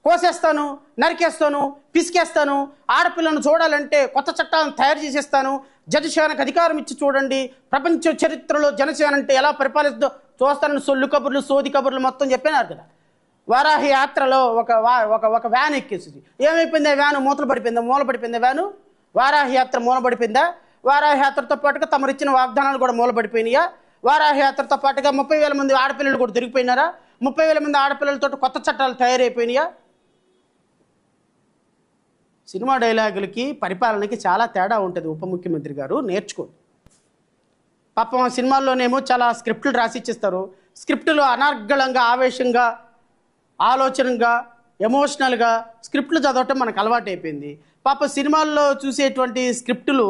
కోసేస్తాను, నరికేస్తాను, పిసికేస్తాను, ఆడపిల్లను చూడాలంటే కొత్త చట్టాలను తయారు చేసేస్తాను, జనసేనకు అధికారం ఇచ్చి చూడండి, ప్రపంచ చరిత్రలో జనసేన అంటే ఎలా పరిపాలిస్తుందో చూస్తానని సొల్లు కబుర్లు సోది కబుర్లు మొత్తం చెప్పినారు కదా. వారాహి యాత్రలో ఒక వ్యాన్ ఎక్కేసింది. ఏమైపోయింది? ఆ వ్యాను మూలపడిపోయిందా వ్యాను? వారాహి యాత్ర మూలపడిపోయిందా? వారాహి యాత్రతో పాటుగా తమరిచ్చిన వాగ్దానాలు కూడా మూలపడిపోయినాయా? వారాహి యాత్రతో పాటుగా 30,000 మంది ఆడపిల్లలు కూడా దొరికిపోయినారా? 30,000 మంది ఆడపిల్లలతో కొత్త చట్టాలు తయారైపోయినాయా? సినిమా డైలాగులకి పరిపాలనకి చాలా తేడా ఉంటుంది. ఉప ముఖ్యమంత్రి గారు నేర్చుకోండి. పాపం సినిమాల్లోనేమో చాలా స్క్రిప్టులు రాసి ఇచ్చేస్తారు. స్క్రిప్టులు అనర్గళంగా, ఆవేశంగా, ఆలోచనగా, ఎమోషనల్గా స్క్రిప్టులు చదవటం మనకు అలవాటు అయిపోయింది. పాప సినిమాల్లో చూసేటువంటి స్క్రిప్టులు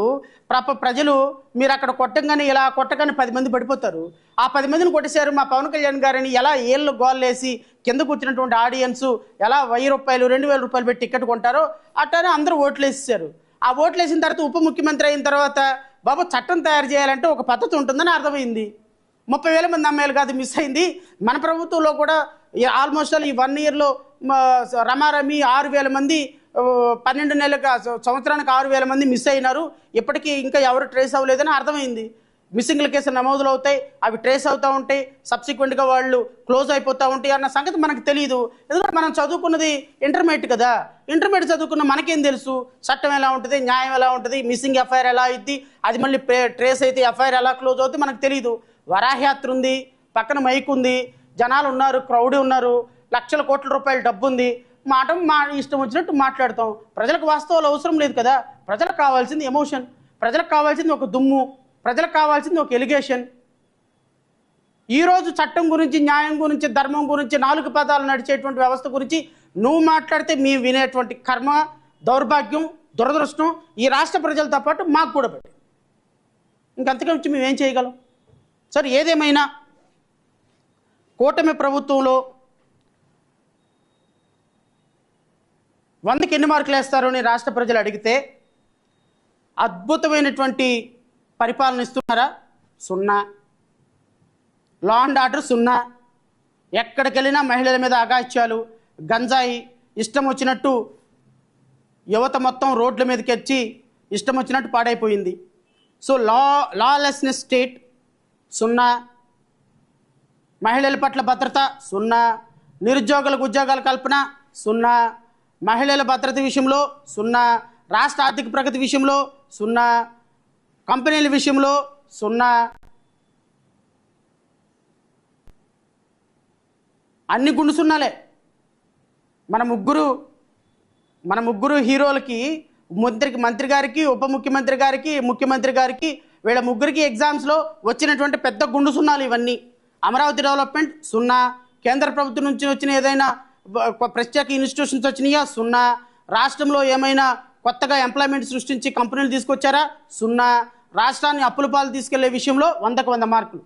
ప్రజలు మీరు అక్కడ కొట్టంగానే ఇలా కొట్టగానే 10 మంది పడిపోతారు. ఆ 10 మందిని కొట్టేశారు మా పవన్ కళ్యాణ్ గారిని ఎలా ఏళ్ళు గోల్లేసి కింద కూర్చున్నటువంటి ఆడియన్స్ ఎలా 1000 రూపాయలు 2000 రూపాయలు పెట్టి టికెట్ కొంటారో అట్లానే అందరూ ఓట్లు వేసేసారు. ఆ ఓట్లు వేసిన తర్వాత ఉప ముఖ్యమంత్రి అయిన తర్వాత బాబు చట్టం తయారు చేయాలంటే ఒక పద్ధతి ఉంటుందని అర్థమైంది. 30,000 మంది అమ్మాయిలు కాదు మిస్ అయింది. మన ప్రభుత్వంలో కూడా ఆల్మోస్ట్ ఈ 1 ఇయర్లో రమారమి 6,000 మంది 12 నెలలుగా సంవత్సరానికి 6,000 మంది మిస్ అయినారు. ఇప్పటికీ ఇంకా ఎవరు ట్రేస్ అవ్వలేదని అర్థమైంది. మిస్సింగ్ల కేసులు నమోదులు అవుతాయి, అవి ట్రేస్ అవుతూ ఉంటాయి, సబ్సిక్వెంట్గా వాళ్ళు క్లోజ్ అయిపోతూ ఉంటాయి అన్న సంగతి మనకు తెలియదు. ఎందుకంటే మనం చదువుకున్నది ఇంటర్మీడియట్ కదా. ఇంటర్మీడియట్ చదువుకున్న మనకేం తెలుసు చట్టం ఎలా ఉంటుంది, న్యాయం ఎలా ఉంటుంది, మిస్సింగ్ ఎఫ్ఐఆర్ ఎలా అవుద్ది, అది మళ్ళీ ట్రేస్ అయితే ఎఫ్ఐఆర్ ఎలా క్లోజ్ అవుతుంది మనకు తెలియదు. వరాహయాత్ర ఉంది, పక్కన మైక్ ఉంది, జనాలు ఉన్నారు, క్రౌడ్ ఉన్నారు, లక్షల కోట్ల రూపాయల డబ్బు ఉంది, మా ఇష్టం వచ్చినట్టు మాట్లాడతాం. ప్రజలకు వాస్తవాలు అవసరం లేదు కదా. ప్రజలకు కావాల్సింది ఎమోషన్, ప్రజలకు కావాల్సింది ఒక దుమ్ము, ప్రజలకు కావాల్సింది ఒక ఎలిగేషన్. ఈరోజు చట్టం గురించి, న్యాయం గురించి, ధర్మం గురించి 4 పదాలు నడిచేటువంటి వ్యవస్థ గురించి నువ్వు మాట్లాడితే మేము వినేటువంటి కర్మ, దౌర్భాగ్యం, దురదృష్టం ఈ రాష్ట్ర ప్రజలతో పాటు మాకు కూడా పట్టి. ఇంకంతకుమించి మేమేం చేయగలం? సరే, ఏదేమైనా కూటమి ప్రభుత్వంలో 100కి ఎన్ని మార్కులు వేస్తారో అని రాష్ట్ర ప్రజలు అడిగితే అద్భుతమైనటువంటి పరిపాలన ఇస్తున్నారా? 0. Law and order 0. ఎక్కడికి వెళ్ళినా మహిళల మీద అగాత్యాలు, గంజాయి, ఇష్టం వచ్చినట్టు యువత మొత్తం రోడ్ల మీదకి వచ్చి ఇష్టం వచ్చినట్టు పాడైపోయింది. So lawlessness state 0. మహిళల పట్ల భద్రత 0. నిరుద్యోగులకు ఉద్యోగాల కల్పన 0. మహిళల భద్రత విషయంలో 0. రాష్ట్ర ఆర్థిక ప్రగతి విషయంలో 0. కంపెనీల విషయంలో 0. అన్ని గుండు సున్నాలే. మన ముగ్గురు హీరోలకి, మంత్రి గారికి, ఉప ముఖ్యమంత్రి గారికి, ముఖ్యమంత్రి గారికి, వీళ్ళ ముగ్గురికి ఎగ్జామ్స్లో వచ్చినటువంటి పెద్ద గుండు సున్నాలు ఇవన్నీ. అమరావతి డెవలప్మెంట్ 0. కేంద్ర ప్రభుత్వం నుంచి వచ్చిన ఏదైనా ప్రత్యేక ఇన్స్టిట్యూషన్స్ వచ్చినాయా? 0. రాష్ట్రంలో ఏమైనా కొత్తగా ఎంప్లాయ్మెంట్ సృష్టించి కంపెనీలు తీసుకొచ్చారా? 0. రాష్ట్రాన్ని అప్పుల పాలు తీసుకెళ్లే విషయంలో 100కు 100 మార్కులు.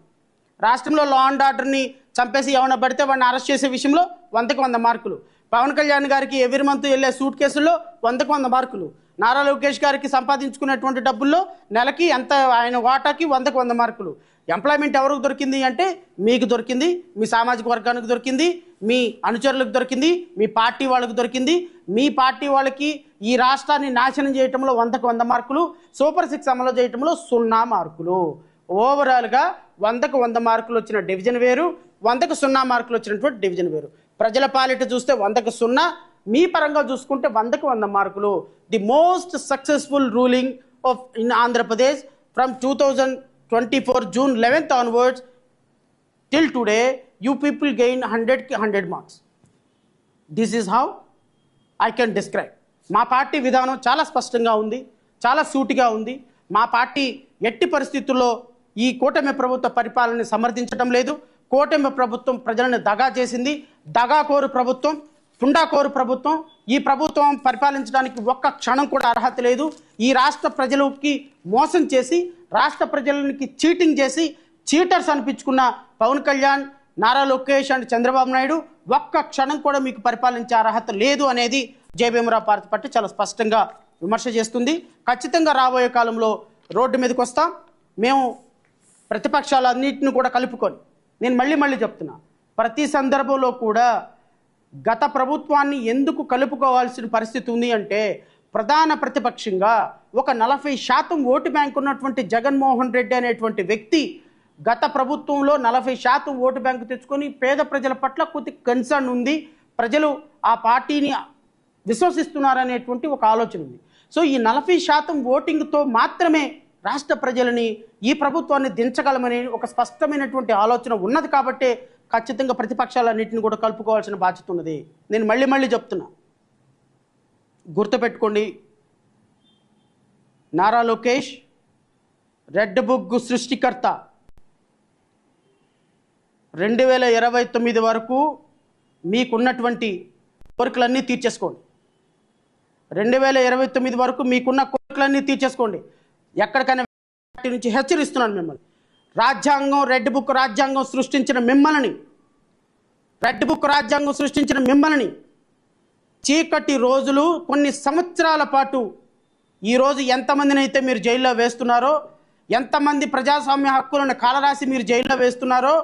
రాష్ట్రంలో లా అండ్ ఆర్డర్ని చంపేసి ఎవరైనా పడితే వాడిని అరెస్ట్ చేసే విషయంలో 100కు 100 మార్కులు. పవన్ కళ్యాణ్ గారికి ఎవ్రీ మంత్ వెళ్ళే సూట్ కేసుల్లో 100కు 100 మార్కులు. నారా లోకేష్ గారికి సంపాదించుకునేటువంటి డబ్బుల్లో నెలకి ఎంత ఆయన వాటాకి 100కు 100 మార్కులు. ఎంప్లాయ్మెంట్ ఎవరికి దొరికింది అంటే మీకు దొరికింది, మీ సామాజిక వర్గానికి దొరికింది, మీ అనుచరులకు దొరికింది, మీ పార్టీ వాళ్ళకి దొరికింది. మీ పార్టీ వాళ్ళకి ఈ రాష్ట్రాన్ని నాశనం చేయటంలో 100కు 100 మార్కులు, సూపర్ 6 అమలు చేయటంలో 0 మార్కులు. ఓవరాల్గా 100కు 100 మార్కులు వచ్చిన డివిజన్ వేరు, 100కు 0 మార్కులు వచ్చినటువంటి డివిజన్ వేరు. ప్రజల పాలిట చూస్తే 100కు 0, మీ పరంగా చూసుకుంటే 100కు 100 మార్కులు. The most successful ruling of in Andhra Pradesh from 2024 June 11th onwards till today, you people gain 100కి 100 marks. This is how I can describe. మా పార్టీ విధానం చాలా స్పష్టంగా ఉంది, చాలా సూటిగా ఉంది. మా పార్టీ ఎట్టి పరిస్థితుల్లో ఈ కూటమి ప్రభుత్వ పరిపాలనని సమర్థించడం లేదు. కూటమి ప్రభుత్వం ప్రజలను దగా చేసింది. దగాకోరు ప్రభుత్వం, పుండాకోరు ప్రభుత్వం. ఈ ప్రభుత్వం పరిపాలించడానికి ఒక్క క్షణం కూడా అర్హత లేదు. ఈ రాష్ట్ర ప్రజలకి మోసం చేసి, రాష్ట్ర ప్రజలకి చీటింగ్ చేసి, చీటర్స్ అనిపించుకున్న పవన్ కళ్యాణ్, నారా లోకేష్ అండ్ చంద్రబాబు నాయుడు ఒక్క క్షణం కూడా మీకు పరిపాలించే అర్హత లేదు అనేది జయభీమరావు పార్టీ చాలా స్పష్టంగా విమర్శ చేస్తుంది. ఖచ్చితంగా రాబోయే కాలంలో రోడ్డు మీదకి వస్తాం. మేము ప్రతిపక్షాలన్నింటిని కూడా కలుపుకొని, నేను మళ్ళీ చెప్తున్నా, ప్రతి సందర్భంలో కూడా గత ప్రభుత్వాన్ని ఎందుకు కలుపుకోవాల్సిన పరిస్థితి ఉంది అంటే, ప్రధాన ప్రతిపక్షంగా ఒక 40% ఓటు బ్యాంక్ ఉన్నటువంటి జగన్మోహన్ రెడ్డి అనేటువంటి వ్యక్తి గత ప్రభుత్వంలో 40% ఓటు బ్యాంకు తెచ్చుకొని పేద ప్రజల పట్ల కొద్ది కన్సర్న్ ఉంది, ప్రజలు ఆ పార్టీని విశ్వసిస్తున్నారనేటువంటి ఒక ఆలోచన ఉంది. సో ఈ 40% ఓటింగ్తో మాత్రమే రాష్ట్ర ప్రజలని, ఈ ప్రభుత్వాన్ని దించగలమనే ఒక స్పష్టమైనటువంటి ఆలోచన ఉన్నది. కాబట్టే ఖచ్చితంగా ప్రతిపక్షాలన్నింటినీ కూడా కలుపుకోవాల్సిన బాధ్యత ఉన్నది. నేను మళ్ళీ చెప్తున్నా, గుర్తుపెట్టుకోండి, నారా లోకేష్ రెడ్ బుక్ సృష్టికర్త. 2029 వరకు మీకున్నటువంటి కోరికలన్నీ తీర్చేసుకోండి. 2029 వరకు మీకున్న కోరికలన్నీ తీర్చేసుకోండి. ఎక్కడికైనా పార్టీ నుంచి హెచ్చరిస్తున్నాను మిమ్మల్ని. రాజ్యాంగం, రెడ్ బుక్ రాజ్యాంగం సృష్టించిన మిమ్మల్ని, రెడ్ బుక్ రాజ్యాంగం సృష్టించిన మిమ్మల్ని చీకటి రోజులు కొన్ని సంవత్సరాల పాటు ఈరోజు ఎంతమందిని అయితే మీరు జైల్లో వేస్తున్నారో, ఎంతమంది ప్రజాస్వామ్య హక్కులను కాలరాసి మీరు జైల్లో వేస్తున్నారో,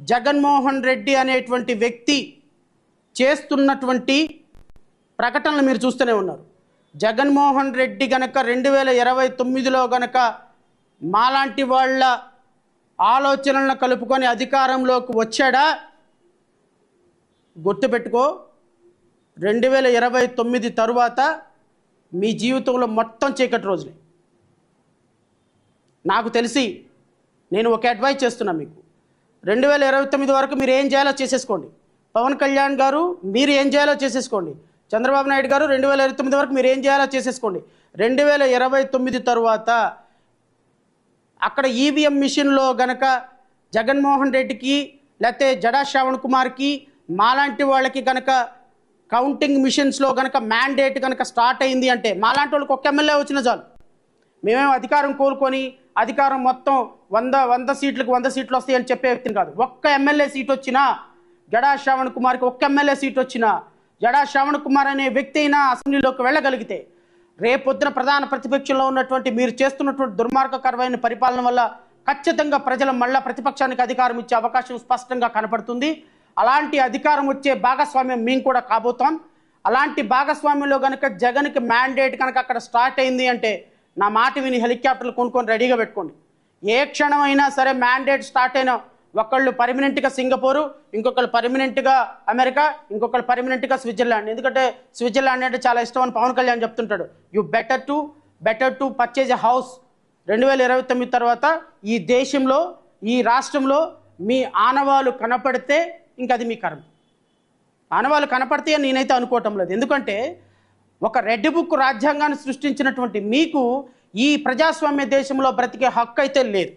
జగన్మోహన్ రెడ్డి అనేటువంటి వ్యక్తి చేస్తున్నటువంటి ప్రకటనలు మీరు చూస్తూనే ఉన్నారు. జగన్మోహన్ రెడ్డి గనక 2029లో గనక మాలాంటి వాళ్ళ ఆలోచనలను కలుపుకొని అధికారంలోకి వచ్చాడా, గుర్తుపెట్టుకో, 2029 తరువాత మీ జీవితంలో మొత్తం చీకటి రోజులే. నాకు తెలిసి నేను ఒక అడ్వైస్ చేస్తున్నా మీకు, 2029 వరకు మీరు ఏం చేయాలో చేసేసుకోండి. పవన్ కళ్యాణ్ గారు మీరు ఏం చేయాలో చేసేసుకోండి. చంద్రబాబు నాయుడు గారు 2029 వరకు మీరు ఏం చేయాలో చేసేసుకోండి. 2029 తరువాత అక్కడ ఈవీఎం మిషన్లో గనక జగన్మోహన్ రెడ్డికి లేకపోతే జడా శ్రావణ్ కుమార్కి మాలాంటి వాళ్ళకి కనుక కౌంటింగ్ మిషన్స్లో కనుక మ్యాండేట్ కనుక స్టార్ట్ అయింది అంటే, మాలాంటి వాళ్ళకి ఒక్క ఎమ్మెల్యే వచ్చిన చాలు, మేమేం అధికారం కోరుకొని అధికారం మొత్తం 100 సీట్లకు 100 సీట్లు వస్తాయని చెప్పే వ్యక్తిని కాదు. ఒక్క ఎమ్మెల్యే సీట్ వచ్చినా, జడా శ్రావణ్ కుమార్కి ఒక్క ఎమ్మెల్యే సీట్ వచ్చినా, జడా శ్రావణ్ కుమార్ అనే వ్యక్తి అయినా అసెంబ్లీలోకి వెళ్ళగలిగితే, రేపొద్దున ప్రధాన ప్రతిపక్షంలో ఉన్నటువంటి మీరు చేస్తున్నటువంటి దుర్మార్గకరమైన పరిపాలన వల్ల ఖచ్చితంగా ప్రజలు మళ్ళా ప్రతిపక్షానికి అధికారం ఇచ్చే అవకాశం స్పష్టంగా కనపడుతుంది. అలాంటి అధికారం వచ్చే భాగస్వామ్యం మేము కూడా కాబోతాం. అలాంటి భాగస్వామ్యంలో కనుక జగన్కి మ్యాండేట్ కనుక అక్కడ స్టార్ట్ అయింది అంటే, నా మాట విని హెలికాప్టర్లు కొనుక్కొని రెడీగా పెట్టుకోండి. ఏ క్షణం అయినా సరే మ్యాండేట్ స్టార్ట్ అయినా ఒకళ్ళు పర్మనెంట్గా సింగపూరు, ఇంకొకళ్ళు పర్మనెంట్గా అమెరికా, ఇంకొకళ్ళు పర్మనెంట్గా స్విట్జర్లాండ్. ఎందుకంటే స్విట్జర్లాండ్ అంటే చాలా ఇష్టం అని పవన్ కళ్యాణ్ చెప్తుంటాడు. You better to purchase a house. 2029 తర్వాత ఈ దేశంలో, ఈ రాష్ట్రంలో మీ ఆనవాళ్ళు కనపడితే ఇంకా అది మీ కర్మ. ఆనవాళ్ళు కనపడితే అని నేనైతే అనుకోవటం లేదు. ఎందుకంటే ఒక రెడ్ బుక్ రాజ్యాంగాన్ని సృష్టించినటువంటి మీకు ఈ ప్రజాస్వామ్య దేశంలో బ్రతికే హక్కు అయితే లేదు.